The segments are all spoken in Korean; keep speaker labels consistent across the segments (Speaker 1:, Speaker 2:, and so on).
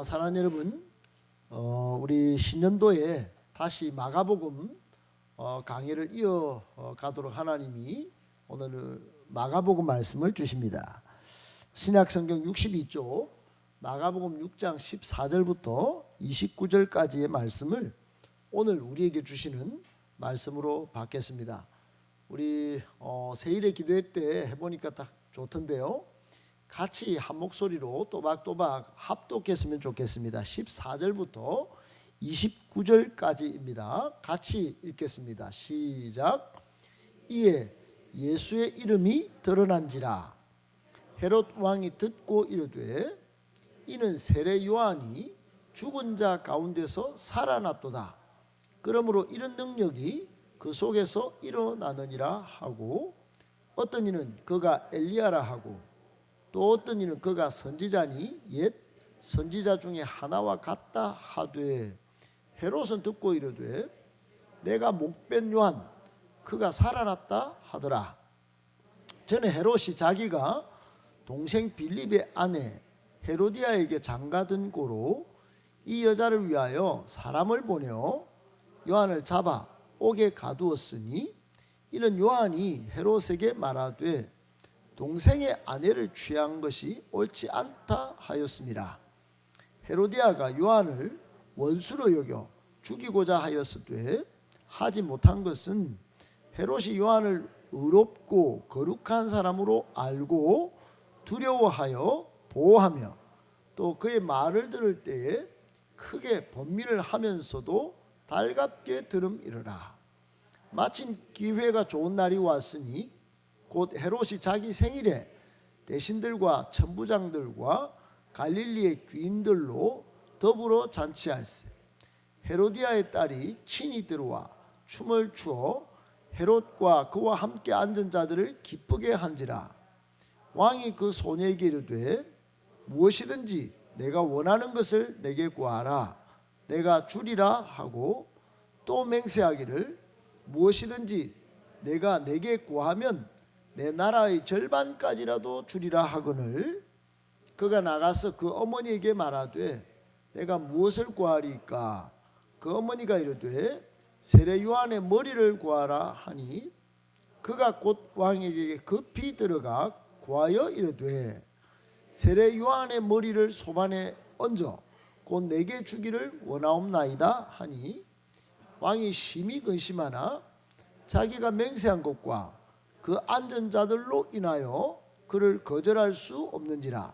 Speaker 1: 사랑하는 여러분, 우리 신년도에 다시 마가복음 강의를 이어가도록 하나님이 오늘 마가복음 말씀을 주십니다. 신약성경 62쪽 마가복음 6장 14절부터 29절까지의 말씀을 오늘 우리에게 주시는 말씀으로 받겠습니다. 우리 세일의 기도회 때 해보니까 딱 좋던데요. 같이 한 목소리로 또박또박 합독했으면 좋겠습니다. 14절부터 29절까지입니다. 같이 읽겠습니다. 시작. 이에 예수의 이름이 드러난지라 헤롯 왕이 듣고 이르되 이는 세례 요한이 죽은 자 가운데서 살아났도다. 그러므로 이런 능력이 그 속에서 일어나느니라 하고, 어떤 이는 그가 엘리야라 하고, 또 어떤 이는 그가 선지자니 옛 선지자 중에 하나와 같다 하되, 헤롯은 듣고 이르되 내가 목벤 요한 그가 살아났다 하더라. 전에 헤롯이 자기가 동생 빌립의 아내 헤로디아에게 장가든 고로 이 여자를 위하여 사람을 보내어 요한을 잡아 옥에 가두었으니, 이는 요한이 헤롯에게 말하되 동생의 아내를 취한 것이 옳지 않다 하였습니다. 헤로디아가 요한을 원수로 여겨 죽이고자 하였으되 하지 못한 것은 헤롯이 요한을 의롭고 거룩한 사람으로 알고 두려워하여 보호하며 또 그의 말을 들을 때에 크게 번민을 하면서도 달갑게 들음이르라. 마침 기회가 좋은 날이 왔으니 곧 헤롯이 자기 생일에 대신들과 천부장들과 갈릴리의 귀인들로 더불어 잔치할세. 헤로디아의 딸이 친히 들어와 춤을 추어 헤롯과 그와 함께 앉은 자들을 기쁘게 한지라. 왕이 그 소녀에게 이르되 무엇이든지 내가 원하는 것을 내게 구하라, 내가 주리라 하고, 또 맹세하기를 무엇이든지 내가 내게 구하면 내 나라의 절반까지라도 주리라 하거늘, 그가 나가서 그 어머니에게 말하되 내가 무엇을 구하리까? 그 어머니가 이르되 세례 요한의 머리를 구하라 하니, 그가 곧 왕에게 급히 들어가 구하여 이르되 세례 요한의 머리를 소반에 얹어 곧 내게 주기를 원하옵나이다 하니, 왕이 심히 근심하나 자기가 맹세한 것과 그 앉은 자들로 인하여 그를 거절할 수 없는지라.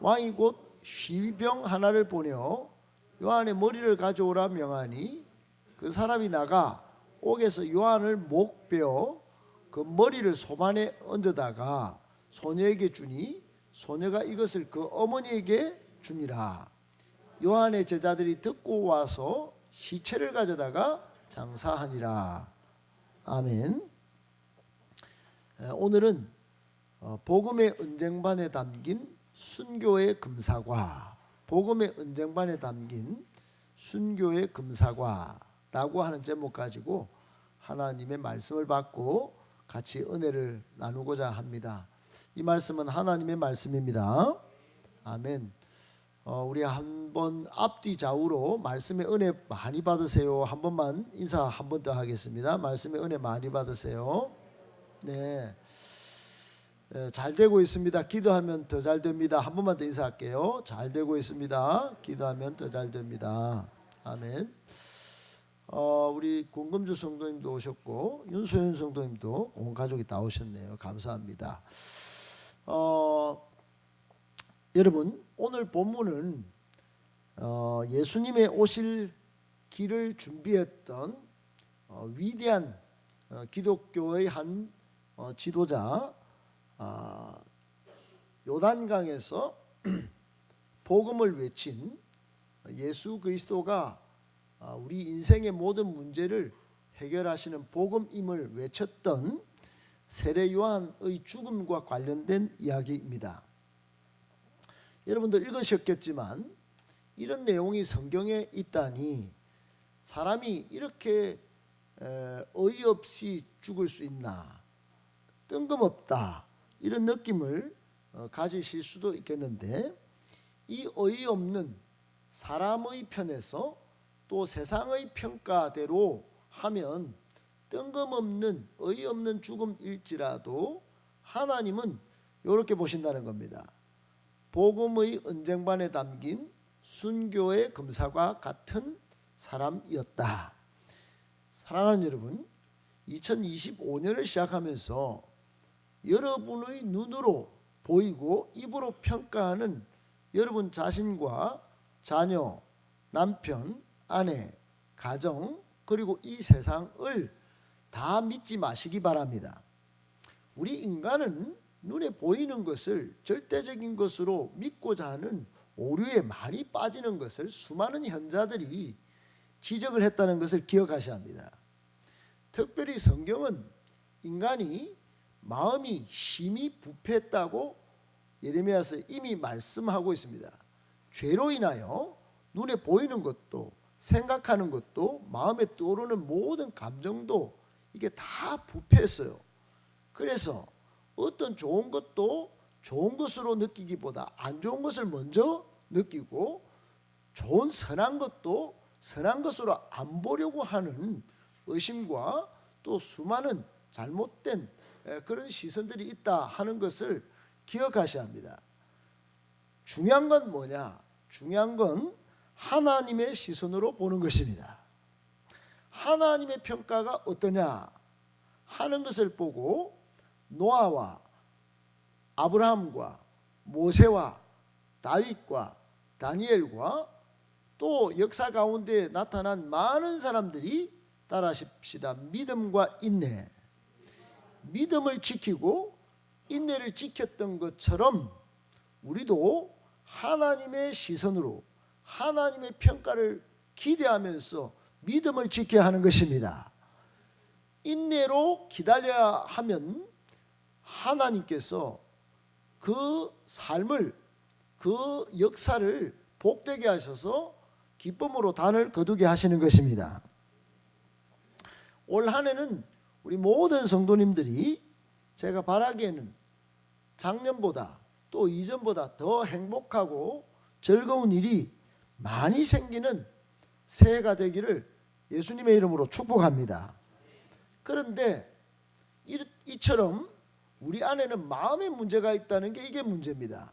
Speaker 1: 왕이 곧 시병 하나를 보내어 요한의 머리를 가져오라 명하니, 그 사람이 나가 옥에서 요한을 목 베어 그 머리를 소반에 얹어다가 소녀에게 주니, 소녀가 이것을 그 어머니에게 주니라. 요한의 제자들이 듣고 와서 시체를 가져다가 장사하니라. 아멘. 오늘은 복음의 언쟁반에 담긴 순교의 금사과, 복음의 언쟁반에 담긴 순교의 금사과라고 하는 제목 가지고 하나님의 말씀을 받고 같이 은혜를 나누고자 합니다. 이 말씀은 하나님의 말씀입니다. 아멘. 우리 한번 앞뒤 좌우로 말씀의 은혜 많이 받으세요. 한 번만 인사 한 번 더 하겠습니다. 말씀의 은혜 많이 받으세요. 네, 잘 되고 있습니다. 기도하면 더 잘 됩니다. 한 번만 더 인사할게요. 잘 되고 있습니다. 기도하면 더 잘 됩니다. 아멘. 우리 공금주 성도님도 오셨고 윤소연 성도님도 온 가족이 다 오셨네요. 감사합니다. 여러분, 오늘 본문은 예수님의 오실 길을 준비했던 위대한 기독교의 한 지도자, 요단강에서 복음을 외친 예수 그리스도가 우리 인생의 모든 문제를 해결하시는 복음임을 외쳤던 세례 요한의 죽음과 관련된 이야기입니다. 여러분도 읽으셨겠지만 이런 내용이 성경에 있다니, 사람이 이렇게 어이없이 죽을 수 있나, 뜬금없다, 이런 느낌을 가지실 수도 있겠는데, 이 어이없는 사람의 편에서 또 세상의 평가대로 하면 뜬금없는 어이없는 죽음일지라도 하나님은 이렇게 보신다는 겁니다. 복음의 언쟁반에 담긴 순교의 금사와 같은 사람이었다. 사랑하는 여러분, 2025년을 시작하면서 여러분의 눈으로 보이고 입으로 평가하는 여러분 자신과 자녀, 남편, 아내, 가정, 그리고 이 세상을 다 믿지 마시기 바랍니다. 우리 인간은 눈에 보이는 것을 절대적인 것으로 믿고자 하는 오류에 많이 빠지는 것을 수많은 현자들이 지적을 했다는 것을 기억하셔야 합니다. 특별히 성경은 인간이 마음이 심히 부패했다고 예레미야서 이미 말씀하고 있습니다. 죄로 인하여 눈에 보이는 것도 생각하는 것도 마음에 떠오르는 모든 감정도 이게 다 부패했어요. 그래서 어떤 좋은 것도 좋은 것으로 느끼기보다 안 좋은 것을 먼저 느끼고 좋은 선한 것도 선한 것으로 안 보려고 하는 의심과 또 수많은 잘못된 그런 시선들이 있다 하는 것을 기억하셔야 합니다. 중요한 건 뭐냐? 중요한 건 하나님의 시선으로 보는 것입니다. 하나님의 평가가 어떠냐 하는 것을 보고 노아와 아브라함과 모세와 다윗과 다니엘과 또 역사 가운데 나타난 많은 사람들이 따라하십시다. 믿음과 인내, 믿음을 지키고 인내를 지켰던 것처럼 우리도 하나님의 시선으로 하나님의 평가를 기대하면서 믿음을 지켜야 하는 것입니다. 인내로 기다려야 하면 하나님께서 그 삶을, 그 역사를 복되게 하셔서 기쁨으로 단을 거두게 하시는 것입니다. 올 한 해는 우리 모든 성도님들이 제가 바라기에는 작년보다 또 이전보다 더 행복하고 즐거운 일이 많이 생기는 새해가 되기를 예수님의 이름으로 축복합니다. 그런데 이처럼 우리 안에는 마음의 문제가 있다는 게 이게 문제입니다.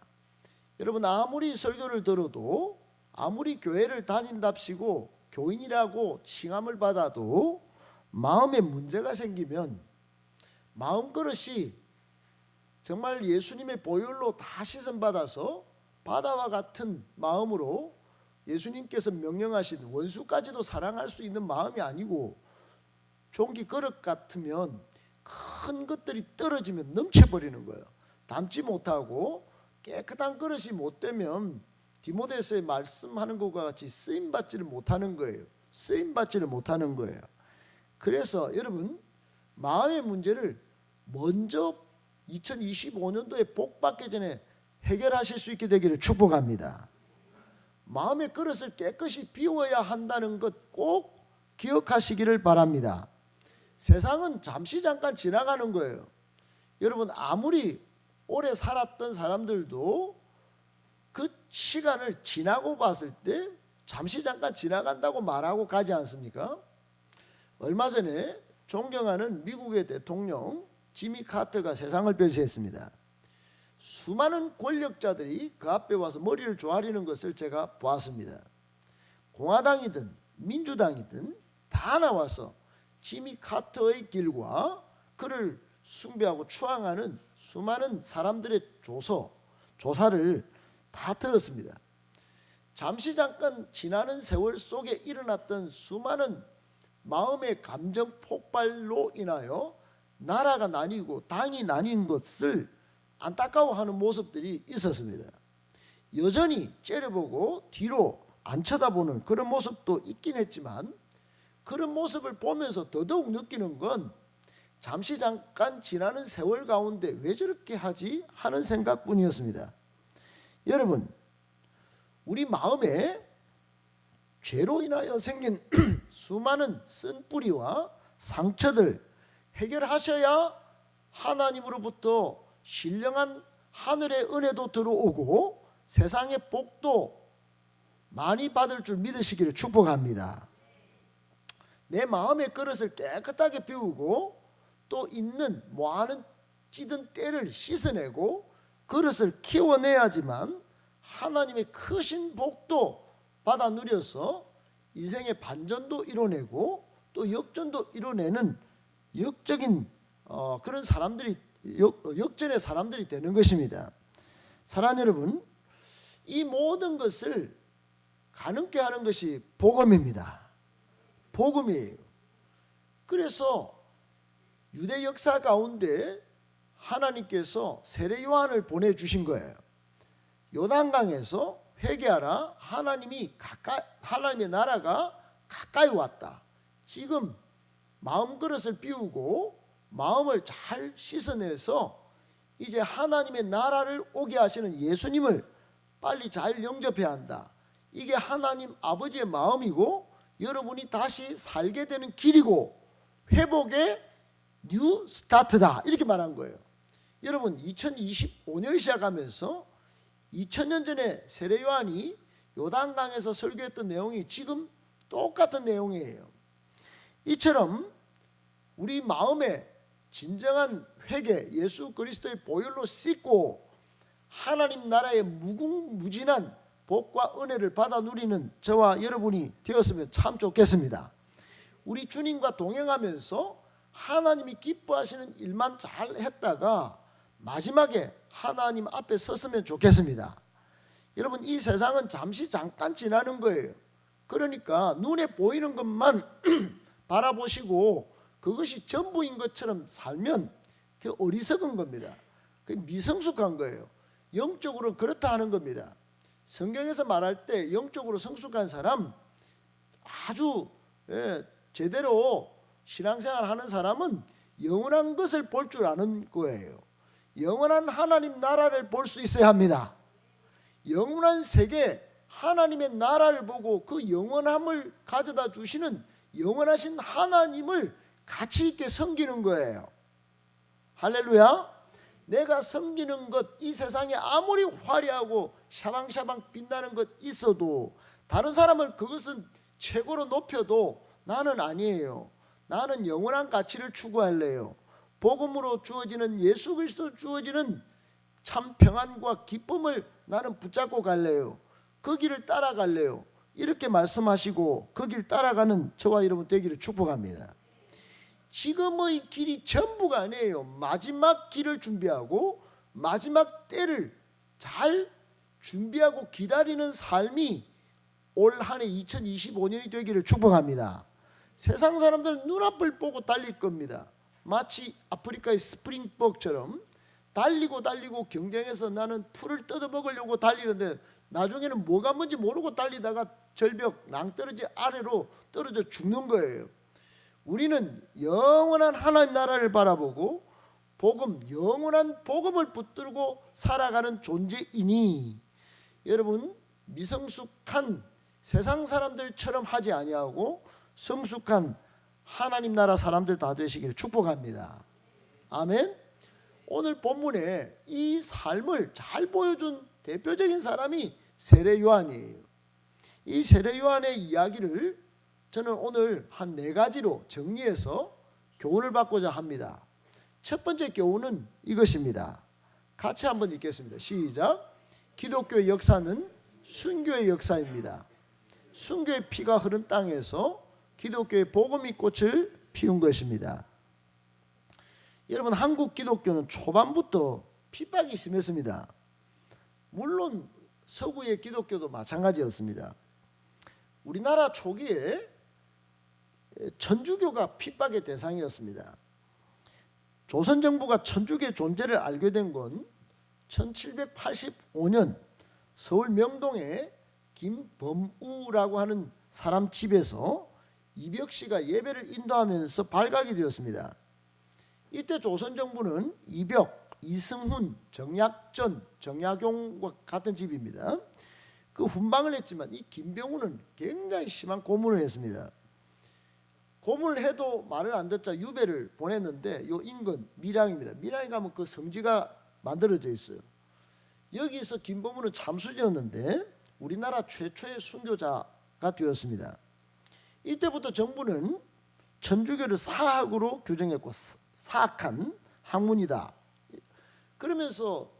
Speaker 1: 여러분, 아무리 설교를 들어도 아무리 교회를 다닌답시고 교인이라고 칭함을 받아도 마음에 문제가 생기면 마음그릇이 정말 예수님의 보혈로 다 씻음받아서 바다와 같은 마음으로 예수님께서 명령하신 원수까지도 사랑할 수 있는 마음이 아니고 종기 그릇 같으면 큰 것들이 떨어지면 넘쳐버리는 거예요. 담지 못하고 깨끗한 그릇이 못 되면 디모데서에 말씀하는 것과 같이 쓰임받지를 못하는 거예요. 쓰임받지를 못하는 거예요. 그래서 여러분, 마음의 문제를 먼저 2025년도에 복 받기 전에 해결하실 수 있게 되기를 축복합니다. 마음의 그릇을 깨끗이 비워야 한다는 것 꼭 기억하시기를 바랍니다. 세상은 잠시 잠깐 지나가는 거예요. 여러분, 아무리 오래 살았던 사람들도 그 시간을 지나고 봤을 때 잠시 잠깐 지나간다고 말하고 가지 않습니까? 얼마 전에 존경하는 미국의 대통령 지미 카터가 세상을 별세했습니다. 수많은 권력자들이 그 앞에 와서 머리를 조아리는 것을 제가 보았습니다. 공화당이든 민주당이든 다 나와서 지미 카터의 길과 그를 숭배하고 추앙하는 수많은 사람들의 조사를 다 들었습니다. 잠시 잠깐 지나는 세월 속에 일어났던 수많은 마음의 감정 폭발로 인하여 나라가 나뉘고 당이 나뉜 것을 안타까워하는 모습들이 있었습니다. 여전히 째려보고 뒤로 안 쳐다보는 그런 모습도 있긴 했지만 그런 모습을 보면서 더더욱 느끼는 건 잠시 잠깐 지나는 세월 가운데 왜 저렇게 하지 하는 생각뿐이었습니다. 여러분, 우리 마음에 죄로 인하여 생긴 수많은 쓴뿌리와 상처들 해결하셔야 하나님으로부터 신령한 하늘의 은혜도 들어오고 세상의 복도 많이 받을 줄 믿으시기를 축복합니다. 내 마음의 그릇을 깨끗하게 비우고 또 있는 뭐하는 찌든 때를 씻어내고 그릇을 키워내야지만 하나님의 크신 복도 받아 누려서 인생의 반전도 이뤄내고 또 역전도 이뤄내는 역적인 그런 사람들이 역전의 사람들이 되는 것입니다. 사랑하는 여러분, 이 모든 것을 가능케 하는 것이 복음입니다. 복음이에요. 그래서 유대 역사 가운데 하나님께서 세례 요한을 보내주신 거예요. 요단강에서 회개하라. 하나님의 나라가 가까이 왔다. 지금 마음 그릇을 비우고 마음을 잘 씻어내서 이제 하나님의 나라를 오게 하시는 예수님을 빨리 잘 영접해야 한다. 이게 하나님 아버지의 마음이고 여러분이 다시 살게 되는 길이고 회복의 뉴 스타트다. 이렇게 말한 거예요. 여러분 2025년을 시작하면서 2000년 전에 세례 요한이 요단강에서 설교했던 내용이 지금 똑같은 내용이에요. 이처럼 우리 마음에 진정한 회개, 예수 그리스도의 보혈로 씻고 하나님 나라의 무궁무진한 복과 은혜를 받아 누리는 저와 여러분이 되었으면 참 좋겠습니다. 우리 주님과 동행하면서 하나님이 기뻐하시는 일만 잘 했다가 마지막에 하나님 앞에 섰으면 좋겠습니다. 여러분 이 세상은 잠깐 지나는 거예요. 그러니까 눈에 보이는 것만 바라보시고 그것이 전부인 것처럼 살면 그게 어리석은 겁니다. 그게 미성숙한 거예요. 영적으로 그렇다 하는 겁니다. 성경에서 말할 때 영적으로 성숙한 사람, 아주 제대로 신앙생활 하는 사람은 영원한 것을 볼 줄 아는 거예요. 영원한 하나님 나라를 볼 수 있어야 합니다. 영원한 세계 하나님의 나라를 보고 그 영원함을 가져다 주시는 영원하신 하나님을 가치 있게 섬기는 거예요. 할렐루야. 내가 섬기는 것, 이 세상에 아무리 화려하고 샤방샤방 빛나는 것 있어도 다른 사람은 그것은 최고로 높여도 나는 아니에요. 나는 영원한 가치를 추구할래요. 복음으로 주어지는 예수 그리스도 주어지는 참 평안과 기쁨을 나는 붙잡고 갈래요. 그 길을 따라갈래요. 이렇게 말씀하시고 그 길 따라가는 저와 여러분 되기를 축복합니다. 지금의 길이 전부가 아니에요. 마지막 길을 준비하고 마지막 때를 잘 준비하고 기다리는 삶이 올 한 해 2025년이 되기를 축복합니다. 세상 사람들은 눈앞을 보고 달릴 겁니다. 마치 아프리카의 스프링복처럼 달리고 경쟁해서 나는 풀을 뜯어먹으려고 달리는데 나중에는 뭐가 뭔지 모르고 달리다가 절벽 낭떠러지 아래로 떨어져 죽는 거예요. 우리는 영원한 하나님 나라를 바라보고 영원한 복음을 붙들고 살아가는 존재이니 여러분 미성숙한 세상 사람들처럼 하지 아니하고 성숙한 하나님 나라 사람들 다 되시기를 축복합니다. 아멘. 오늘 본문에 이 삶을 잘 보여준 대표적인 사람이 세례 요한이에요. 이 세례 요한의 이야기를 저는 오늘 한 4가지로 정리해서 교훈을 받고자 합니다. 첫 번째 교훈은 이것입니다. 같이 한번 읽겠습니다. 시작. 기독교의 역사는 순교의 역사입니다. 순교의 피가 흐른 땅에서 기독교의 복음이 꽃을 피운 것입니다. 여러분 한국 기독교는 초반부터 핍박이 심했습니다. 물론 서구의 기독교도 마찬가지였습니다. 우리나라 초기에 천주교가 핍박의 대상이었습니다. 조선 정부가 천주교의 존재를 알게 된 건 1785년 서울 명동에 김범우라고 하는 사람 집에서 이벽 씨가 예배를 인도하면서 발각이 되었습니다. 이때 조선 정부는 이벽, 이승훈, 정약전, 정약용과 같은 집입니다. 그 훈방을 했지만 이 김병우는 굉장히 심한 고문을 했습니다. 고문을 해도 말을 안 듣자 유배를 보냈는데 요 인근 밀양입니다. 밀양에 가면 그 성지가 만들어져 있어요. 여기서 김범우는 참수지였는데 우리나라 최초의 순교자가 되었습니다. 이때부터 정부는 천주교를 사학으로 규정했고 사악한 학문이다. 그러면서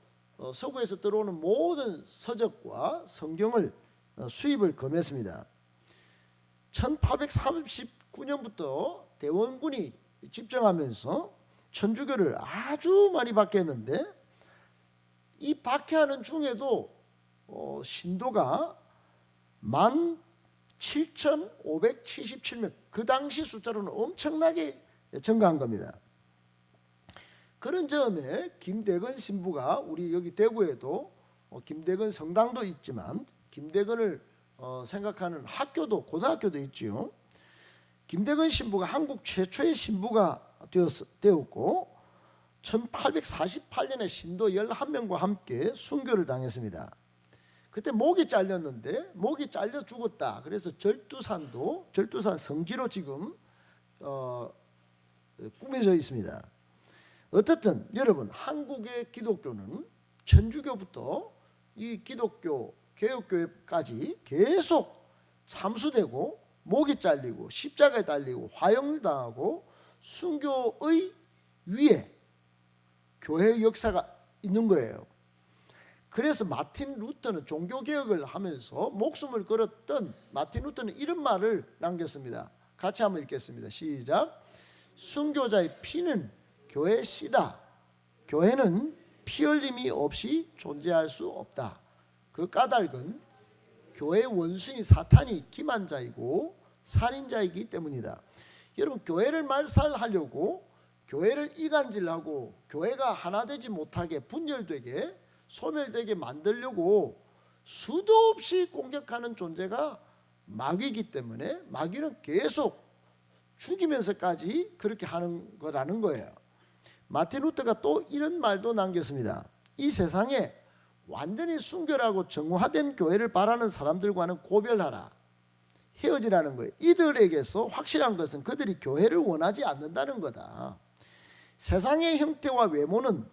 Speaker 1: 서구에서 들어오는 모든 서적과 성경을 수입을 금했습니다. 1839년부터 대원군이 집정하면서 천주교를 아주 많이 박해했는데 이 박해하는 중에도 신도가 17,577명, 그 당시 숫자로는 엄청나게 증가한 겁니다. 그런 점에 김대건 신부가 우리 여기 대구에도 김대건 성당도 있지만 김대건을 생각하는 학교도 고등학교도 있지요. 김대건 신부가 한국 최초의 신부가 되었고 1848년에 신도 11명과 함께 순교를 당했습니다. 그때 목이 잘렸는데 목이 잘려 죽었다. 그래서 절두산 성지로 지금 꾸며져 있습니다. 어쨌든 여러분, 한국의 기독교는 천주교부터 이 기독교 개혁교회까지 계속 참수되고 목이 잘리고 십자가에 달리고 화형을 당하고 순교의 위에 교회 역사가 있는 거예요. 그래서 마틴 루터는 종교개혁을 하면서 목숨을 걸었던 마틴 루터는 이런 말을 남겼습니다. 같이 한번 읽겠습니다. 시작. 순교자의 피는 교회의 씨다. 교회는 피 흘림이 없이 존재할 수 없다. 그 까닭은 교회의 원수인 사탄이 기만자이고 살인자이기 때문이다. 여러분, 교회를 말살하려고 교회를 이간질하고 교회가 하나 되지 못하게 분열되게 소멸되게 만들려고 수도 없이 공격하는 존재가 마귀이기 때문에 마귀는 계속 죽이면서까지 그렇게 하는 거라는 거예요. 마틴 루터가 또 이런 말도 남겼습니다. 이 세상에 완전히 순결하고 정화된 교회를 바라는 사람들과는 고별하라. 헤어지라는 거예요. 이들에게서 확실한 것은 그들이 교회를 원하지 않는다는 거다. 세상의 형태와 외모는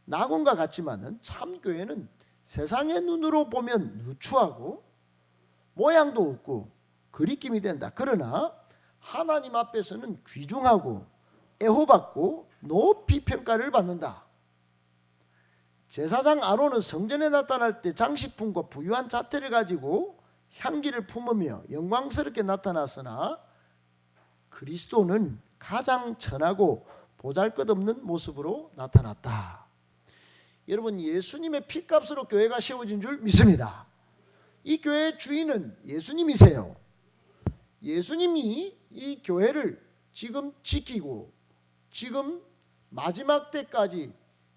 Speaker 1: 낙원과 같지만은 참 교회는 세상의 눈으로 보면 누추하고 모양도 없고 그리낌이 된다. 그러나 하나님 앞에서는 귀중하고 애호받고 높이 평가를 받는다. 제사장 아론은 성전에 나타날 때 장식품과 부유한 자태를 가지고 향기를 품으며 영광스럽게 나타났으나 그리스도는 가장 천하고 보잘것없는 모습으로 나타났다. 여러분, 예수님의 피값으로 교회가 세워진 줄 믿습니다. 이 교회의 주인은 예수님이세요. 예수님이 이 교회를 지금 지키고 지금 마지막 때까지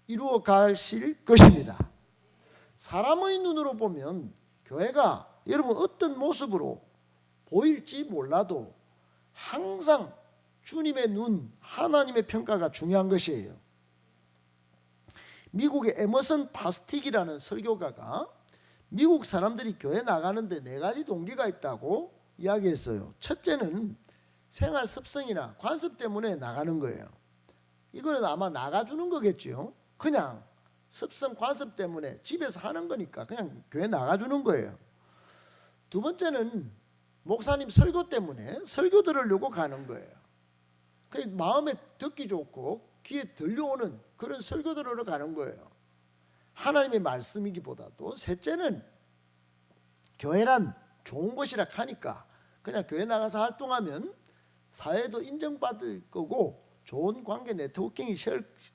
Speaker 1: 이루어 가실 것입니다. 사람의 눈으로 보면 교회가 여러분 어떤 모습으로 보일지 몰라도 항상 주님의 눈, 하나님의 평가가 중요한 것이에요. 미국의 에머슨 파스틱이라는 설교가가 미국 사람들이 교회 나가는데 4가지 동기가 있다고 이야기했어요. 첫째는 생활 습성이나 관습 때문에 나가는 거예요. 이거는 아마 나가주는 거겠죠. 그냥 습성 관습 때문에 집에서 하는 거니까 그냥 교회 나가주는 거예요. 두 번째는 목사님 설교 때문에 설교 들으려고 가는 거예요. 마음에 듣기 좋고 귀에 들려오는 그런 설교 들으러 가는 거예요. 하나님의 말씀이기보다도. 셋째는 교회란 좋은 곳이라 하니까 그냥 교회 나가서 활동하면 사회도 인정받을 거고 좋은 관계 네트워킹이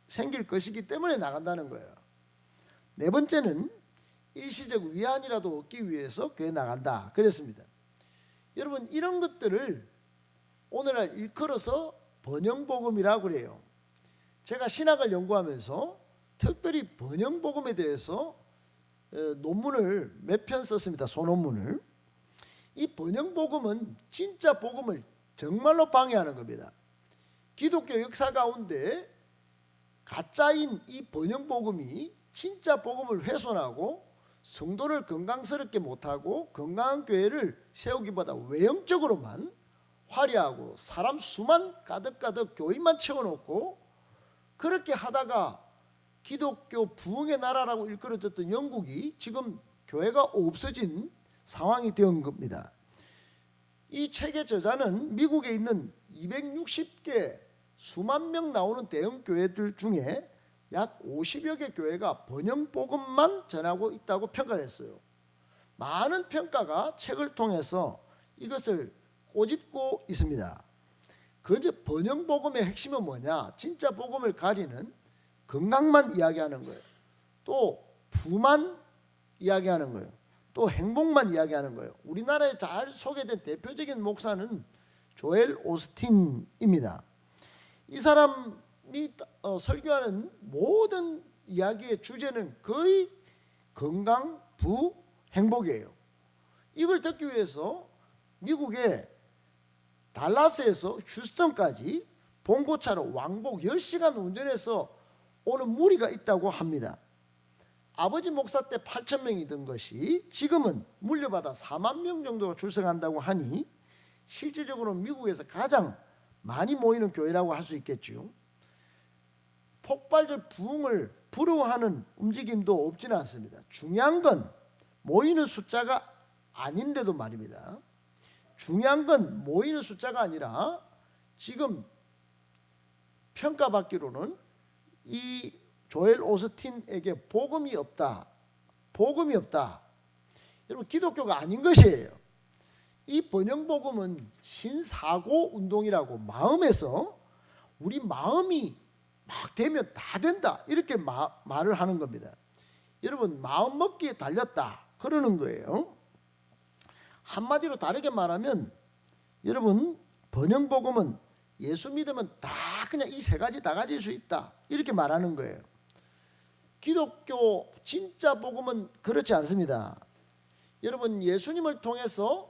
Speaker 1: 생길 것이기 때문에 나간다는 거예요. 네 번째는 일시적 위안이라도 얻기 위해서 교회 나간다 그랬습니다. 여러분, 이런 것들을 오늘날 일컬어서 번영복음이라고 그래요. 제가 신학을 연구하면서 특별히 번영복음에 대해서 논문을 몇 편 썼습니다. 소논문을. 이 번영복음은 진짜 복음을 정말로 방해하는 겁니다. 기독교 역사 가운데 가짜인 이 번영복음이 진짜 복음을 훼손하고 성도를 건강스럽게 못하고 건강한 교회를 세우기보다 외형적으로만 화려하고 사람 수만 가득가득 교인만 채워놓고 그렇게 하다가 기독교 부흥의 나라라고 일컬어졌던 영국이 지금 교회가 없어진 상황이 된 겁니다. 이 책의 저자는 미국에 있는 260개 수만 명 나오는 대형 교회들 중에 약 50여 개 교회가 번영 복음만 전하고 있다고 평가를 했어요. 많은 평가가 책을 통해서 이것을 꼬집고 있습니다. 그저 번영 복음의 핵심은 뭐냐? 진짜 복음을 가리는 건강만 이야기하는 거예요. 또 부만 이야기하는 거예요. 또 행복만 이야기하는 거예요. 우리나라에 잘 소개된 대표적인 목사는 조엘 오스틴입니다. 이 사람이 설교하는 모든 이야기의 주제는 거의 건강, 부, 행복이에요. 이걸 듣기 위해서 미국의 달라스에서 휴스턴까지 봉고차로 왕복 10시간 운전해서 오는 무리가 있다고 합니다. 아버지 목사 때 8,000명이던 것이 지금은 물려받아 4만 명 정도가 출석한다고 하니 실질적으로 미국에서 가장 많이 모이는 교회라고 할 수 있겠죠. 폭발적 부흥을 부러워하는 움직임도 없지는 않습니다. 중요한 건 모이는 숫자가 아닌데도 말입니다. 중요한 건 모이는 숫자가 아니라 지금 평가받기로는 이 조엘 오스틴에게 복음이 없다. 복음이 없다. 여러분, 기독교가 아닌 것이에요. 이 번영복음은 신사고 운동이라고, 마음에서 우리 마음이 막 되면 다 된다, 이렇게 말을 하는 겁니다. 여러분, 마음 먹기에 달렸다 그러는 거예요. 한마디로 다르게 말하면 여러분, 번영복음은 예수 믿으면 다 그냥 이 세 가지 다 가질 수 있다, 이렇게 말하는 거예요. 기독교 진짜 복음은 그렇지 않습니다. 여러분, 예수님을 통해서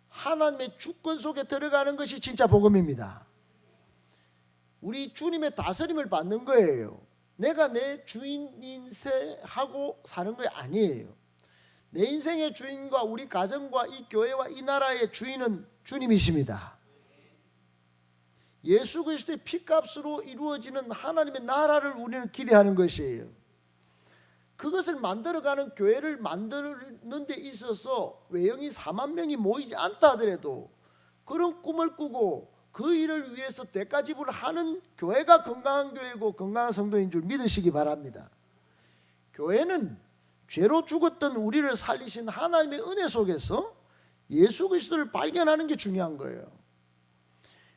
Speaker 1: 하나님의 주권 속에 들어가는 것이 진짜 복음입니다. 우리 주님의 다스림을 받는 거예요. 내가 내 주인인세 하고 사는 게 아니에요. 내 인생의 주인과 우리 가정과 이 교회와 이 나라의 주인은 주님이십니다. 예수 그리스도의 피값으로 이루어지는 하나님의 나라를 우리는 기대하는 것이에요. 그것을 만들어가는 교회를 만드는 데 있어서 외형이 4만 명이 모이지 않다 하더라도 그런 꿈을 꾸고 그 일을 위해서 대가 지불을 하는 교회가 건강한 교회고 건강한 성도인 줄 믿으시기 바랍니다. 교회는 죄로 죽었던 우리를 살리신 하나님의 은혜 속에서 예수 그리스도를 발견하는 게 중요한 거예요.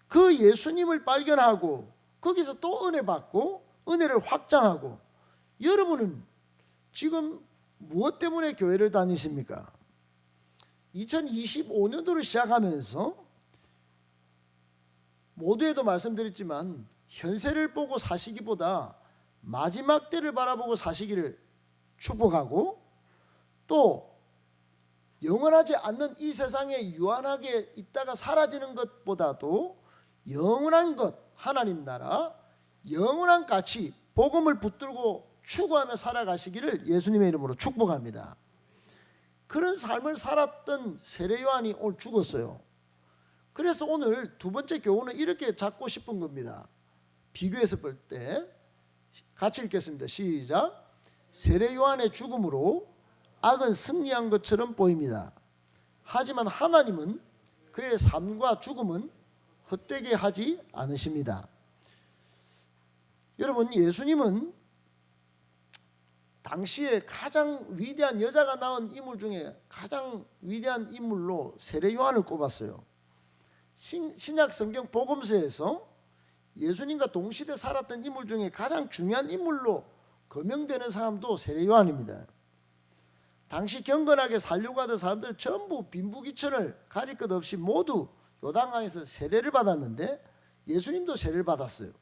Speaker 1: 그 예수님을 발견하고 거기서 또 은혜 받고 은혜를 확장하고, 여러분은 지금 무엇 때문에 교회를 다니십니까? 2025년도를 시작하면서 모두에도 말씀드렸지만 현세를 보고 사시기보다 마지막 때를 바라보고 사시기를 축복하고, 또 영원하지 않는 이 세상에 유한하게 있다가 사라지는 것보다도 영원한 것, 하나님 나라, 영원한 가치, 복음을 붙들고 추구하며 살아가시기를 예수님의 이름으로 축복합니다. 그런 삶을 살았던 세례 요한이 오늘 죽었어요. 그래서 오늘 두 번째 교훈은 이렇게 잡고 싶은 겁니다. 비교해서 볼 때 같이 읽겠습니다. 시작. 세례 요한의 죽음으로 악은 승리한 것처럼 보입니다. 하지만 하나님은 그의 삶과 죽음은 헛되게 하지 않으십니다. 여러분, 예수님은 당시에 가장 위대한 여자가 낳은 인물 중에 가장 위대한 인물로 세례 요한을 꼽았어요. 신약 성경 복음서에서 예수님과 동시대 살았던 인물 중에 가장 중요한 인물로 거명되는 사람도 세례 요한입니다. 당시 경건하게 살려고 하던 사람들은 전부 빈부귀천을 가릴 것 없이 모두 요단강에서 세례를 받았는데 예수님도 세례를 받았어요.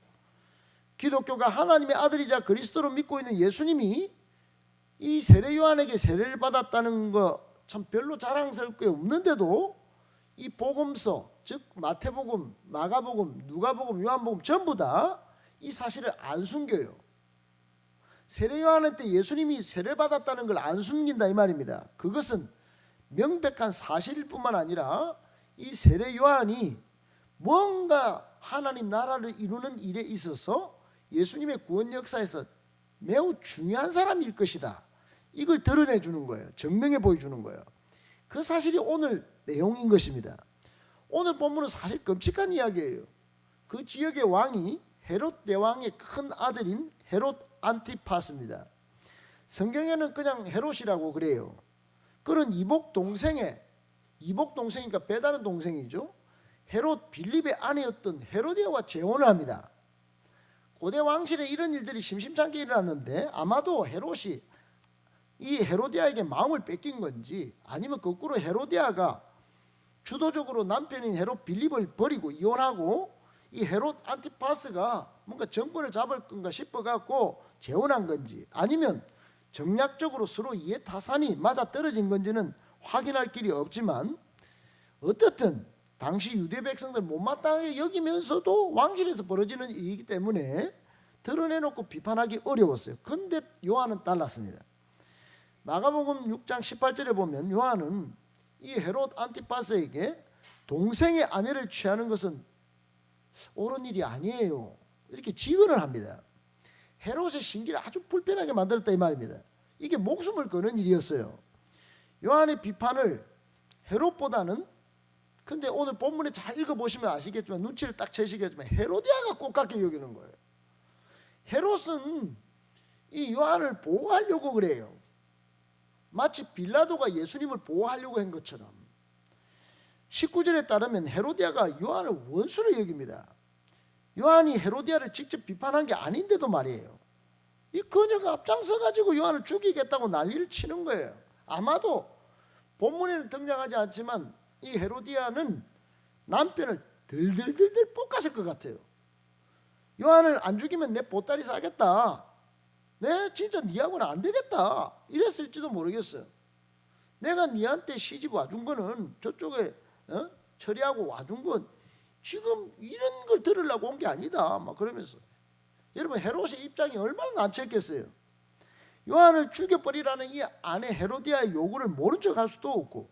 Speaker 1: 기독교가 하나님의 아들이자 그리스도로 믿고 있는 예수님이 이 세례 요한에게 세례를 받았다는 거 참 별로 자랑스러울 게 없는데도 이 복음서, 즉 마태복음, 마가복음, 누가복음, 요한복음 전부 다 이 사실을 안 숨겨요. 세례 요한한테 예수님이 세례를 받았다는 걸 안 숨긴다 이 말입니다. 그것은 명백한 사실일 뿐만 아니라 이 세례 요한이 뭔가 하나님 나라를 이루는 일에 있어서 예수님의 구원 역사에서 매우 중요한 사람일 것이다, 이걸 드러내 주는 거예요. 증명해 보여주는 거예요. 그 사실이 오늘 내용인 것입니다. 오늘 본문은 사실 끔찍한 이야기예요. 그 지역의 왕이 헤롯 대왕의 큰 아들인 헤롯 안티파스입니다. 성경에는 그냥 헤롯이라고 그래요. 그는 이복 동생이니까 배다른 동생이죠. 헤롯 빌립의 아내였던 헤로디아와 재혼을 합니다. 고대 왕실에 이런 일들이 심심찮게 일어났는데 아마도 헤롯이 이 헤로디아에게 마음을 뺏긴 건지 아니면 거꾸로 헤로디아가 주도적으로 남편인 헤롯 빌립을 버리고 이혼하고 이 헤롯 안티파스가 뭔가 정권을 잡을 건가 싶어갖고 재혼한 건지 아니면 정략적으로 서로 이해타산이 맞아떨어진 건지는 확인할 길이 없지만 어떻든 당시 유대 백성들 못마땅하게 여기면서도 왕실에서 벌어지는 일이기 때문에 드러내놓고 비판하기 어려웠어요. 그런데 요한은 달랐습니다. 마가복음 6장 18절에 보면 요한은 이 헤롯 안티파스에게 동생의 아내를 취하는 것은 옳은 일이 아니에요, 이렇게 직언을 합니다. 헤롯의 심기를 아주 불편하게 만들었다 이 말입니다. 이게 목숨을 거는 일이었어요. 요한의 비판을 헤롯보다는, 근데 오늘 본문에 잘 읽어보시면 아시겠지만 눈치를 딱 채시겠지만 헤로디아가 꽃같게 여기는 거예요. 헤롯은 이 요한을 보호하려고 그래요. 마치 빌라도가 예수님을 보호하려고 한 것처럼. 19절에 따르면 헤로디아가 요한을 원수로 여깁니다. 요한이 헤로디아를 직접 비판한 게 아닌데도 말이에요. 이 그녀가 앞장서 가지고 요한을 죽이겠다고 난리를 치는 거예요. 아마도 본문에는 등장하지 않지만 이 헤로디아는 남편을 들들들들 볶았을 것 같아요. 요한을 안 죽이면 내 보따리 싸겠다, 내 진짜 니하고는 안 되겠다, 이랬을지도 모르겠어요. 내가 니한테 시집 와준 거는 저쪽에 처리하고 와준 건 지금 이런 걸 들으려고 온 게 아니다, 막 그러면서. 여러분, 헤롯의 입장이 얼마나 난처했겠어요. 요한을 죽여버리라는 이 아내 헤로디아의 요구를 모른 척 할 수도 없고,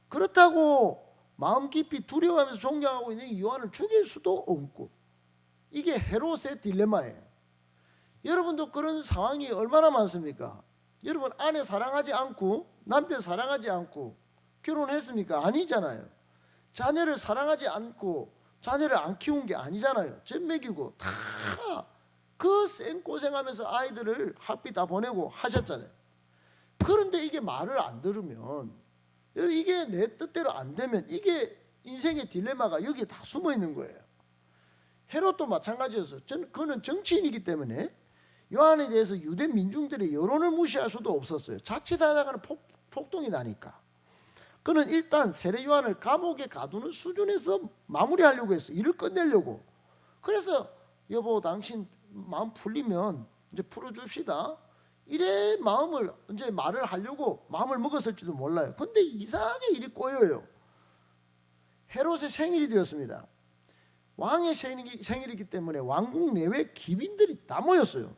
Speaker 1: 그렇다고 마음 깊이 두려워하면서 존경하고 있는 이 요한을 죽일 수도 없고, 이게 헤롯의 딜레마예요. 여러분도 그런 상황이 얼마나 많습니까? 여러분, 아내 사랑하지 않고 남편 사랑하지 않고 결혼했습니까? 아니잖아요. 자녀를 사랑하지 않고 자녀를 안 키운 게 아니잖아요. 젖 먹이고 다 그 생고생하면서 아이들을 학비 다 보내고 하셨잖아요. 그런데 이게 말을 안 들으면, 이게 내 뜻대로 안 되면, 이게 인생의 딜레마가 여기에 다 숨어 있는 거예요. 헤롯도 마찬가지였어요. 그는 정치인이기 때문에 요한에 대해서 유대 민중들의 여론을 무시할 수도 없었어요. 자칫하다가는 폭동이 나니까. 그는 일단 세례 요한을 감옥에 가두는 수준에서 마무리하려고 했어요. 일을 끝내려고. 그래서 여보, 당신 마음 풀리면 이제 풀어줍시다, 이래 마음을 이제 말을 하려고 마음을 먹었을지도 몰라요. 근데 이상하게 일이 꼬여요. 헤롯의 생일이 되었습니다. 왕의 생일이기 때문에 왕궁 내외 기빈들이 다 모였어요.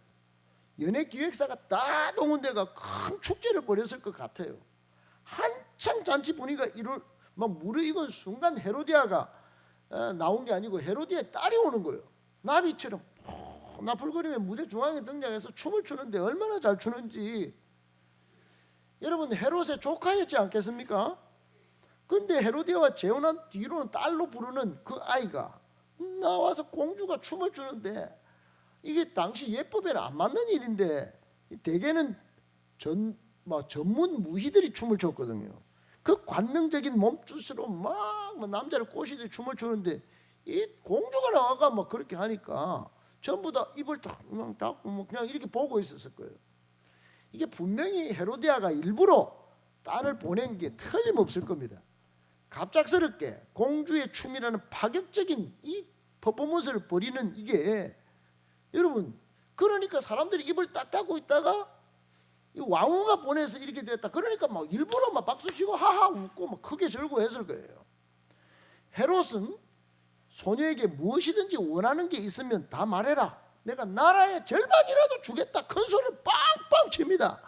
Speaker 1: 연예 기획사가 다 동원돼가 큰 축제를 벌였을 것 같아요. 한창 잔치 분위기가 막 무르익은 순간 헤로디아가 나온 게 아니고 헤로디아의 딸이 오는 거예요. 나비처럼 나풀거리며 무대 중앙에 등장해서 춤을 추는데 얼마나 잘 추는지. 여러분, 헤롯의 조카였지 않겠습니까? 근데 헤로디아와 재혼한 뒤로는 딸로 부르는 그 아이가 나와서 공주가 춤을 추는데, 이게 당시 예법에는 안 맞는 일인데 대개는 전문 무희들이 춤을 췄거든요. 그 관능적인 몸짓으로 막 남자를 꼬시듯이 춤을 추는데 이 공주가 나와가 막 그렇게 하니까 전부 다 입을 딱 닫고 그냥 이렇게 보고 있었을 거예요. 이게 분명히 헤로디아가 일부러 딸을 보낸 게 틀림없을 겁니다. 갑작스럽게 공주의 춤이라는 파격적인 이 퍼포먼스를 벌이는 이게, 여러분, 그러니까 사람들이 입을 딱 닫고 있다가 이 왕후가 보내서 이렇게 됐다, 그러니까 막 일부러 막 박수치고 하하 웃고 막 크게 절고 했을 거예요. 헤롯은 소녀에게 무엇이든지 원하는 게 있으면 다 말해라, 내가 나라의 절반이라도 주겠다, 큰 소리를 빵빵 칩니다.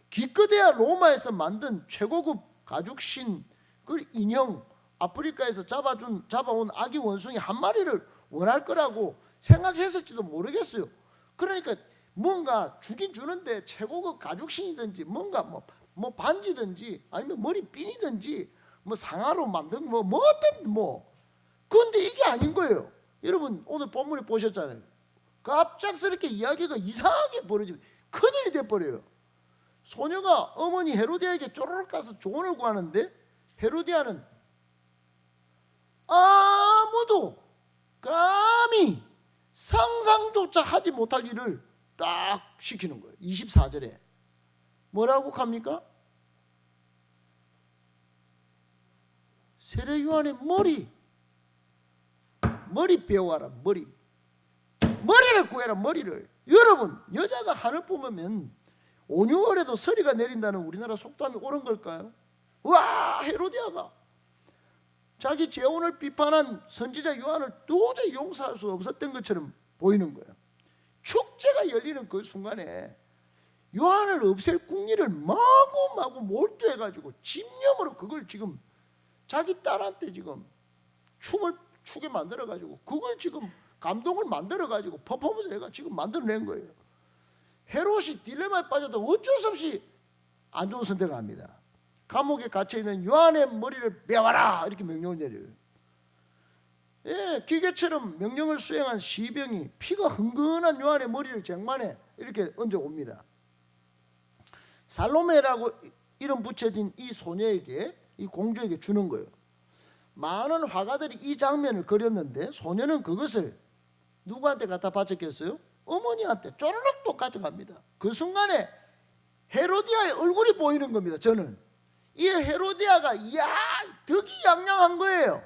Speaker 1: 기껏해야 로마에서 만든 최고급 가죽신 그 인형, 아프리카에서 잡아온 아기 원숭이 한 마리를 원할 거라고 생각했을지도 모르겠어요. 그러니까 뭔가 주긴 주는데 최고급 가죽신이든지 뭔가 뭐 뭐 반지든지 아니면 머리 핀이든지 뭐 상아로 만든 뭐 어떤 뭐 그런데 이게 아닌 거예요. 여러분 오늘 본문에 보셨잖아요. 갑작스럽게 이야기가 이상하게 벌어지면 큰일이 돼버려요. 소녀가 어머니 헤로디아에게 쪼르륵 가서 조언을 구하는데 헤로디아는 아무도 감히 상상조차 하지 못할 일을 딱 시키는 거예요. 24절에 뭐라고 합니까? 세례 요한의 머리 빼와라. 머리를 구해라. 머리를. 여러분 여자가 하늘 뿜으면 5, 6월에도 서리가 내린다는 우리나라 속담이 옳은 걸까요? 와, 헤로디아가 자기 재혼을 비판한 선지자 요한을 도저히 용서할 수 없었던 것처럼 보이는 거예요. 축제가 열리는 그 순간에 요한을 없앨 궁리를 마구마구 몰두해가지고 집념으로 그걸 지금 자기 딸한테 지금 춤을 추게 만들어가지고 그걸 지금 감동을 만들어가지고 퍼포먼스 해가 지금 만들어낸 거예요. 헤롯이 딜레마에 빠져도 어쩔 수 없이 안 좋은 선택을 합니다. 감옥에 갇혀있는 요한의 머리를 빼와라 이렇게 명령을 내려요. 예, 기계처럼 명령을 수행한 시병이 피가 흥건한 요한의 머리를 쟁반에 이렇게 얹어옵니다. 살로메라고 이름 붙여진 이 소녀에게, 이 공주에게 주는 거예요. 많은 화가들이 이 장면을 그렸는데 소녀는 그것을 누구한테 갖다 바쳤겠어요? 어머니한테 쪼르륵 또 가져갑니다. 그 순간에 헤로디아의 얼굴이 보이는 겁니다. 저는 이 헤로디아가 이야 득이양양한 거예요.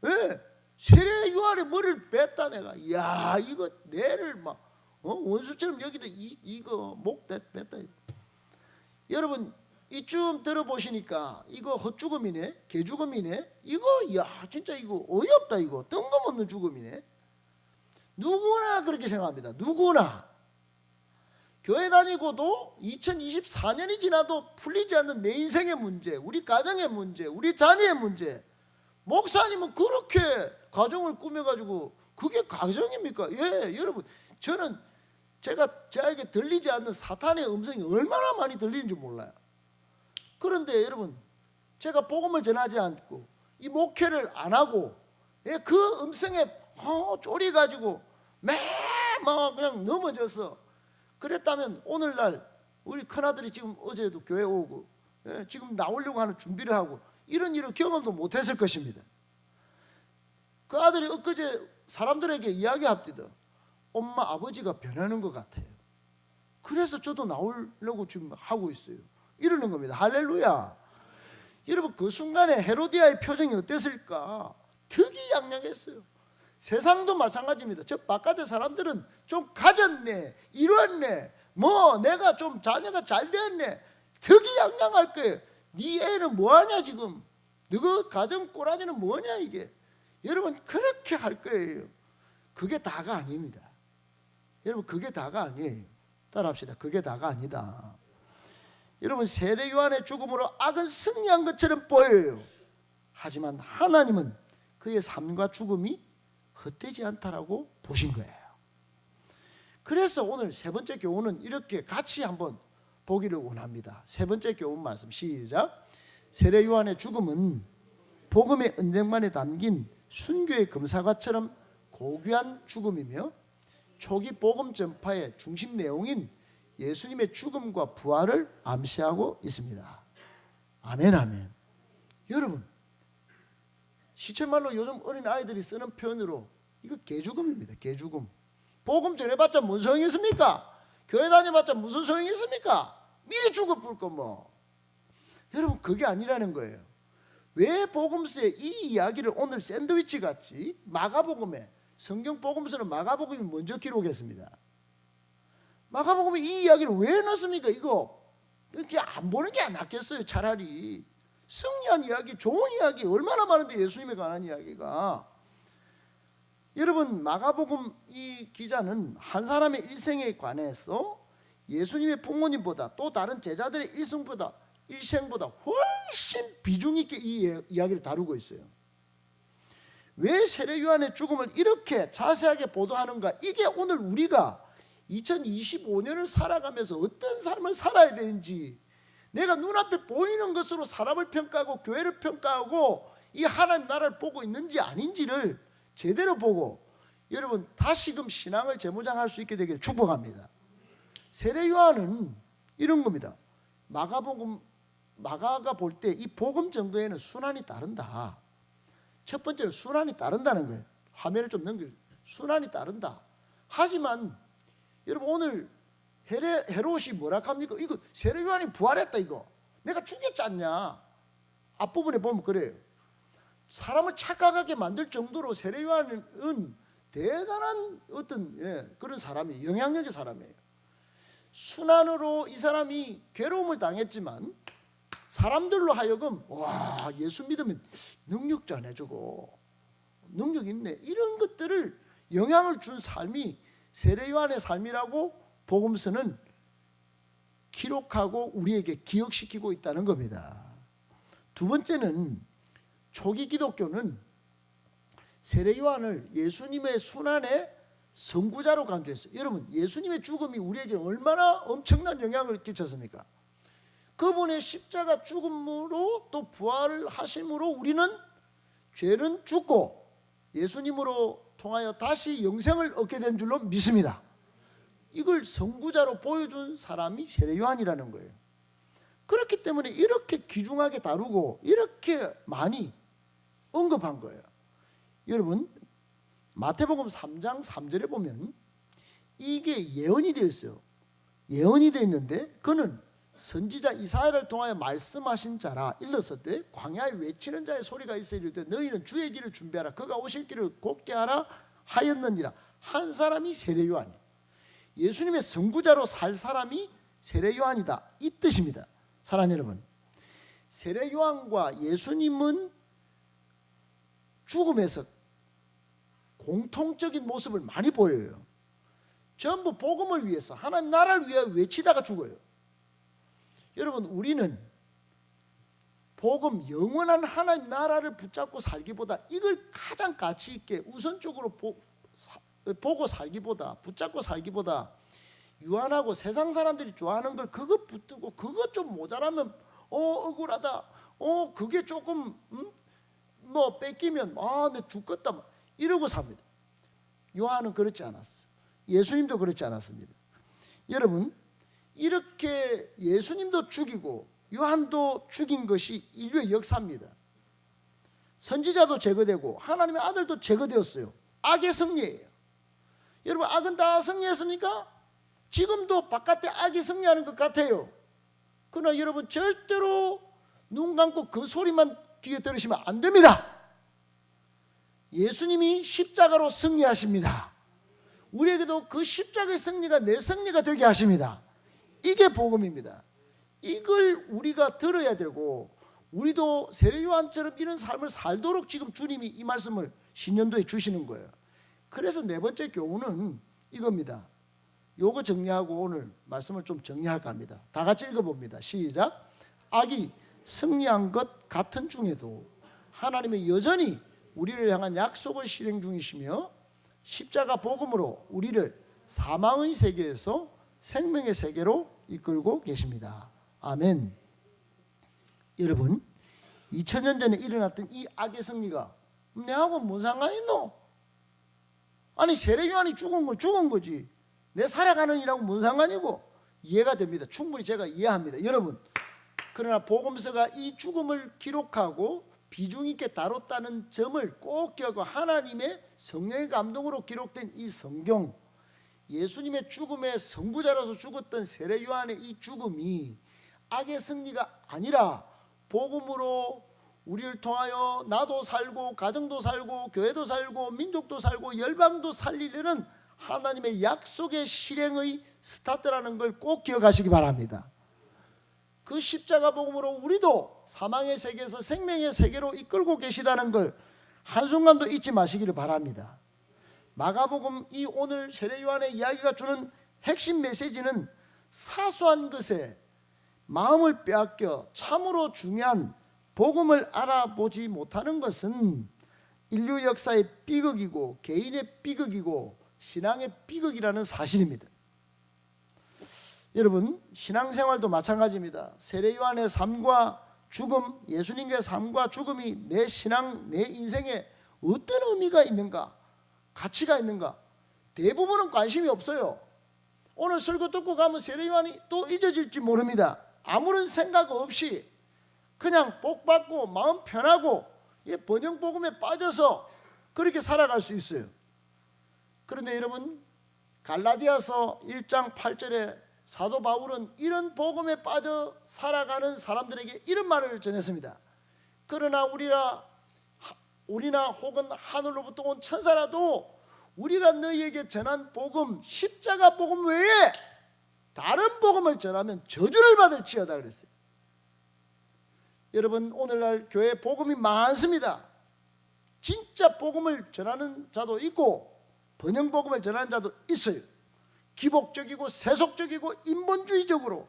Speaker 1: 왜? 세례 요한의 머리를 뺐다 내가. 이야 이거 내를 막 원수처럼 여기다 이거 목 뺐다. 여러분 이쯤 들어보시니까 이거 헛죽음이네, 개죽음이네. 이거 야 진짜 이거 어이없다. 이거 뜬금없는 죽음이네. 누구나 그렇게 생각합니다. 누구나 교회 다니고도 2024년이 지나도 풀리지 않는 내 인생의 문제, 우리 가정의 문제, 우리 자녀의 문제. 목사님은 그렇게 가정을 꾸며가지고 그게 가정입니까? 예, 여러분 저는 저에게 들리지 않는 사탄의 음성이 얼마나 많이 들리는지 몰라요. 그런데 여러분 제가 복음을 전하지 않고 이 목회를 안 하고 그 음성에 쫄이가지고 매막 그냥 넘어져서 그랬다면 오늘날 우리 큰아들이 지금 어제도 교회 오고 지금 나오려고 하는 준비를 하고 이런 일을 경험도 못했을 것입니다. 그 아들이 엊그제 사람들에게 이야기합니다. 엄마 아버지가 변하는 것 같아요. 그래서 저도 나오려고 지금 하고 있어요. 이러는 겁니다. 할렐루야. 여러분 그 순간에 헤로디아의 표정이 어땠을까? 특이양양했어요. 세상도 마찬가지입니다. 저 바깥의 사람들은 좀 가졌네, 이뤘네, 뭐 내가 좀 자녀가 잘 됐네, 특이양양할 거예요. 네 애는 뭐하냐 지금, 너그 가정 꼬라지는 뭐냐 이게. 여러분 그렇게 할 거예요. 그게 다가 아닙니다. 여러분 그게 다가 아니에요. 따라합시다. 그게 다가 아니다. 여러분 세례 요한의 죽음으로 악은 승리한 것처럼 보여요. 하지만 하나님은 그의 삶과 죽음이 헛되지 않다라고 보신 거예요. 그래서 오늘 세 번째 교훈은 이렇게 같이 한번 보기를 원합니다. 세 번째 교훈 말씀 시작. 세례 요한의 죽음은 복음의 언쟁만에 담긴 순교의 금사과처럼 고귀한 죽음이며 초기 복음 전파의 중심 내용인 예수님의 죽음과 부활을 암시하고 있습니다. 아멘 아멘. 여러분 시체말로 요즘 어린 아이들이 쓰는 표현으로 이거 개죽음입니다. 개죽음. 복음 전해봤자 무슨 소용이 있습니까? 교회 다녀봤자 무슨 소용이 있습니까? 미리 죽어 불거 뭐. 여러분 그게 아니라는 거예요. 왜 복음서에 이 이야기를 오늘 샌드위치 같이 마가복음에, 성경 복음서는 마가복음이 먼저 기록했습니다. 마가복음에 이 이야기를 왜 넣습니까? 이거 이렇게 안 보는 게 낫겠어요. 차라리 승리한 이야기, 좋은 이야기 얼마나 많은데 예수님에 관한 이야기가. 여러분 마가복음 이 기자는 한 사람의 일생에 관해서 예수님의 부모님보다 또 다른 제자들의 일생보다 훨씬 비중 있게 이 이야기를 다루고 있어요. 왜 세례 요한의 죽음을 이렇게 자세하게 보도하는가? 이게 오늘 우리가 2025년을 살아가면서 어떤 삶을 살아야 되는지 내가 눈앞에 보이는 것으로 사람을 평가하고 교회를 평가하고 이 하나님 나라를 보고 있는지 아닌지를 제대로 보고 여러분 다시금 신앙을 재무장할 수 있게 되기를 축복합니다. 세례 요한은 이런 겁니다. 마가가 볼 때 이 복음 전도에는 순환이 따른다. 첫 번째는 순환이 따른다는 거예요. 화면을 좀 넘겨. 순환이 따른다. 하지만 여러분 오늘 헤롯이 뭐라 합니까? 이거 세례 요한이 부활했다 이거. 내가 죽였지 않냐. 앞부분에 보면 그래요. 사람을 착각하게 만들 정도로 세례 요한은 대단한 어떤 그런 사람이에요. 영향력의 사람이에요. 순환으로 이 사람이 괴로움을 당했지만 사람들로 하여금 와 예수 믿으면 능력자네 저거. 능력 있네. 이런 것들을 영향을 준 삶이 세례 요한의 삶이라고 복음서는 기록하고 우리에게 기억시키고 있다는 겁니다. 두 번째는 초기 기독교는 세례 요한을 예수님의 순환의 선구자로 간주했어요. 여러분 예수님의 죽음이 우리에게 얼마나 엄청난 영향을 끼쳤습니까? 그분의 십자가 죽음으로 또 부활을 하심으로 우리는 죄는 죽고 예수님으로 통하여 다시 영생을 얻게 된 줄로 믿습니다. 이걸 선구자로 보여준 사람이 세례 요한이라는 거예요. 그렇기 때문에 이렇게 귀중하게 다루고 이렇게 많이 언급한 거예요. 여러분 마태복음 3장 3절에 보면 이게 예언이 되어 있어요. 예언이 되어 있는데 그는 선지자 이사야를 통하여 말씀하신 자라. 일렀었대 광야에 외치는 자의 소리가 있어 이르되 너희는 주의 길을 준비하라. 그가 오실 길을 곧게 하라 하였느니라. 한 사람이 세례 요한이에요. 예수님의 선구자로 살 사람이 세례 요한이다 이 뜻입니다. 사랑하는 여러분, 세례 요한과 예수님은 죽음에서 공통적인 모습을 많이 보여요. 전부 복음을 위해서 하나님 나라를 위해 외치다가 죽어요. 여러분 우리는 복음 영원한 하나님 나라를 붙잡고 살기보다 이걸 가장 가치 있게 우선적으로 보고 살기보다 붙잡고 살기보다 유한하고 세상 사람들이 좋아하는 걸 그거 붙들고 그거 좀 모자라면 억울하다. 그게 조금 뭐 뺏기면 내 죽겠다 이러고 삽니다. 요한은 그렇지 않았어요. 예수님도 그렇지 않았습니다. 여러분 이렇게 예수님도 죽이고 요한도 죽인 것이 인류의 역사입니다. 선지자도 제거되고 하나님의 아들도 제거되었어요. 악의 승리예요. 여러분 악은 다 승리했습니까? 지금도 바깥에 악이 승리하는 것 같아요. 그러나 여러분 절대로 눈 감고 그 소리만 귀에 들으시면 안 됩니다. 예수님이 십자가로 승리하십니다. 우리에게도 그 십자가의 승리가 내 승리가 되게 하십니다. 이게 복음입니다. 이걸 우리가 들어야 되고 우리도 세례 요한처럼 이런 삶을 살도록 지금 주님이 이 말씀을 신년도에 주시는 거예요. 그래서 네 번째 교훈은 이겁니다. 요거 정리하고 오늘 말씀을 좀 정리할까 합니다. 다 같이 읽어봅니다. 시작. 악이 승리한 것 같은 중에도 하나님은 여전히 우리를 향한 약속을 실행 중이시며 십자가 복음으로 우리를 사망의 세계에서 생명의 세계로 이끌고 계십니다. 아멘. 여러분 2000년 전에 일어났던 이 악의 승리가 내하고 뭔 상관이 있노? 아니 세례 요한이 죽은 건 죽은 거지 내 살아가는 이라고 뭔 상관이고 이해가 됩니다. 충분히 제가 이해합니다. 여러분 그러나 복음서가 이 죽음을 기록하고 비중 있게 다뤘다는 점을 꼭 기억하고 하나님의 성령의 감동으로 기록된 이 성경 예수님의 죽음의 선구자로서 죽었던 세례 요한의 이 죽음이 악의 승리가 아니라 복음으로 우리를 통하여 나도 살고 가정도 살고 교회도 살고 민족도 살고 열방도 살리려는 하나님의 약속의 실행의 스타트라는 걸 꼭 기억하시기 바랍니다. 그 십자가 복음으로 우리도 사망의 세계에서 생명의 세계로 이끌고 계시다는 걸 한순간도 잊지 마시기를 바랍니다. 마가복음 이 오늘 세례 요한의 이야기가 주는 핵심 메시지는 사소한 것에 마음을 빼앗겨 참으로 중요한 복음을 알아보지 못하는 것은 인류 역사의 비극이고 개인의 비극이고 신앙의 비극이라는 사실입니다. 여러분 신앙생활도 마찬가지입니다. 세례 요한의 삶과 죽음, 예수님의 삶과 죽음이 내 신앙, 내 인생에 어떤 의미가 있는가, 가치가 있는가, 대부분은 관심이 없어요. 오늘 설교 듣고 가면 세례 요한이 또 잊어질지 모릅니다. 아무런 생각 없이 그냥 복 받고 마음 편하고 번영 복음에 빠져서 그렇게 살아갈 수 있어요. 그런데 여러분 갈라디아서 1장 8절에 사도 바울은 이런 복음에 빠져 살아가는 사람들에게 이런 말을 전했습니다. 그러나 우리나 혹은 하늘로부터 온 천사라도 우리가 너희에게 전한 복음, 십자가 복음 외에 다른 복음을 전하면 저주를 받을지어다 그랬어요. 여러분 오늘날 교회 복음이 많습니다. 진짜 복음을 전하는 자도 있고 번영 복음을 전하는 자도 있어요. 기복적이고 세속적이고 인본주의적으로.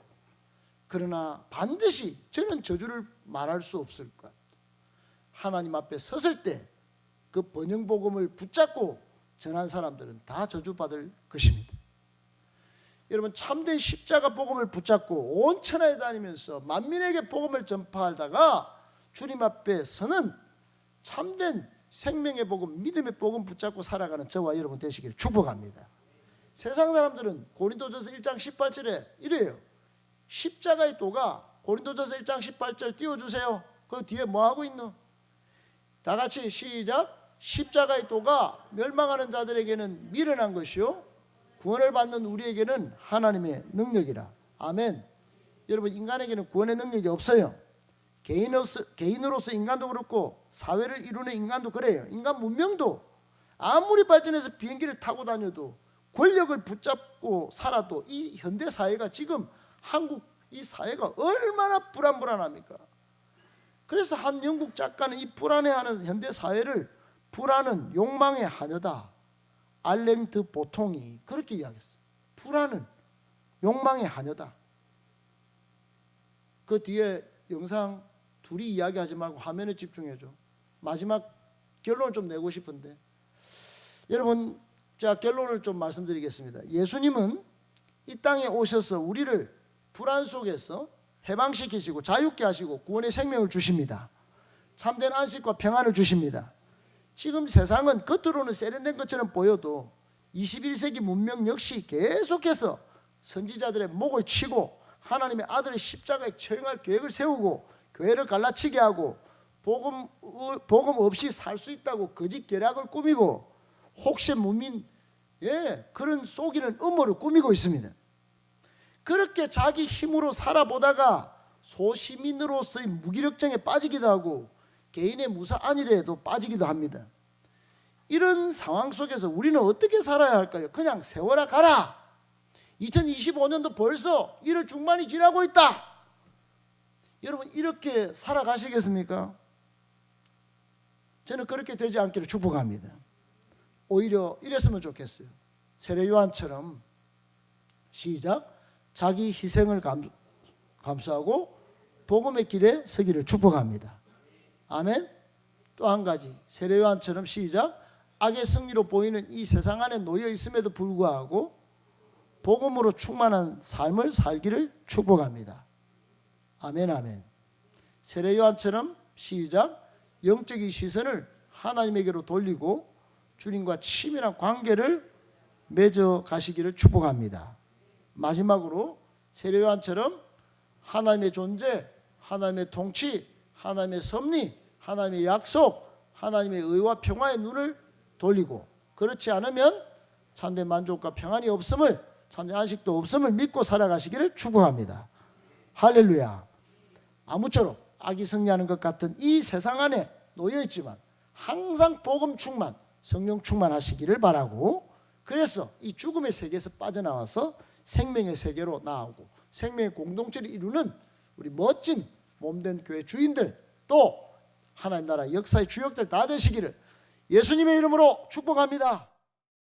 Speaker 1: 그러나 반드시 저는 저주를 말할 수 없을 것 같아요. 하나님 앞에 섰을 때 그 번영 복음을 붙잡고 전한 사람들은 다 저주받을 것입니다. 여러분 참된 십자가 복음을 붙잡고 온 천하에 다니면서 만민에게 복음을 전파하다가 주님 앞에 서는 참된 생명의 복음, 믿음의 복음 붙잡고 살아가는 저와 여러분 되시기를 축복합니다. 세상 사람들은 고린도전서 1장 18절에 이래요. 십자가의 도가, 고린도전서 1장 18절 띄워주세요. 그 뒤에 뭐하고 있노? 다 같이 시작. 십자가의 도가 멸망하는 자들에게는 미련한 것이요 구원을 받는 우리에게는 하나님의 능력이라. 아멘. 여러분 인간에게는 구원의 능력이 없어요. 개인으로서 인간도 그렇고 사회를 이루는 인간도 그래요. 인간 문명도 아무리 발전해서 비행기를 타고 다녀도 권력을 붙잡고 살아도 이 현대 사회가 지금 한국 이 사회가 얼마나 불안합니까? 그래서 한 영국 작가는 이 불안해하는 현대 사회를 불안은 욕망의 하녀다. 알랭드 보통이 그렇게 이야기했어요. 불안은 욕망의 하녀다. 그 뒤에 영상 둘이 이야기하지 말고 화면에 집중해줘. 마지막 결론을 좀 내고 싶은데 여러분 자 결론을 좀 말씀드리겠습니다. 예수님은 이 땅에 오셔서 우리를 불안 속에서 해방시키시고 자유케 하시고 구원의 생명을 주십니다. 참된 안식과 평안을 주십니다. 지금 세상은 겉으로는 세련된 것처럼 보여도 21세기 문명 역시 계속해서 선지자들의 목을 치고 하나님의 아들의 십자가에 처형할 계획을 세우고 교회를 갈라치게 하고 복음 없이 살 수 있다고 거짓 계략을 꾸미고 혹시 무민 그런 속이는 음모를 꾸미고 있습니다. 그렇게 자기 힘으로 살아보다가 소시민으로서의 무기력증에 빠지기도 하고 개인의 무사 안일에도 빠지기도 합니다. 이런 상황 속에서 우리는 어떻게 살아야 할까요? 그냥 세워라 가라. 2025년도 벌써 1월 중반이 지나고 있다. 여러분 이렇게 살아가시겠습니까? 저는 그렇게 되지 않기를 축복합니다. 오히려 이랬으면 좋겠어요. 세례 요한처럼 시작. 자기 희생을 감수하고 복음의 길에 서기를 축복합니다. 아멘. 또 한 가지 세례 요한처럼 시작. 악의 승리로 보이는 이 세상 안에 놓여 있음에도 불구하고 복음으로 충만한 삶을 살기를 축복합니다. 아멘 아멘. 세례 요한처럼 시작. 영적인 시선을 하나님에게로 돌리고 주님과 친밀한 관계를 맺어 가시기를 축복합니다. 마지막으로 세례 요한처럼 하나님의 존재, 하나님의 통치, 하나님의 섭리, 하나님의 약속, 하나님의 의와 평화의 눈을 돌리고 그렇지 않으면 참된 만족과 평안이 없음을, 참된 안식도 없음을 믿고 살아가시기를 축복합니다. 할렐루야. 아무쪼록 악이 승리하는 것 같은 이 세상 안에 놓여있지만 항상 복음 충만, 성령 충만하시기를 바라고, 그래서 이 죽음의 세계에서 빠져나와서 생명의 세계로 나아오고 생명의 공동체를 이루는 우리 멋진 몸된 교회 주인들, 또 하나님 나라 역사의 주역들 다 되시기를 예수님의 이름으로 축복합니다.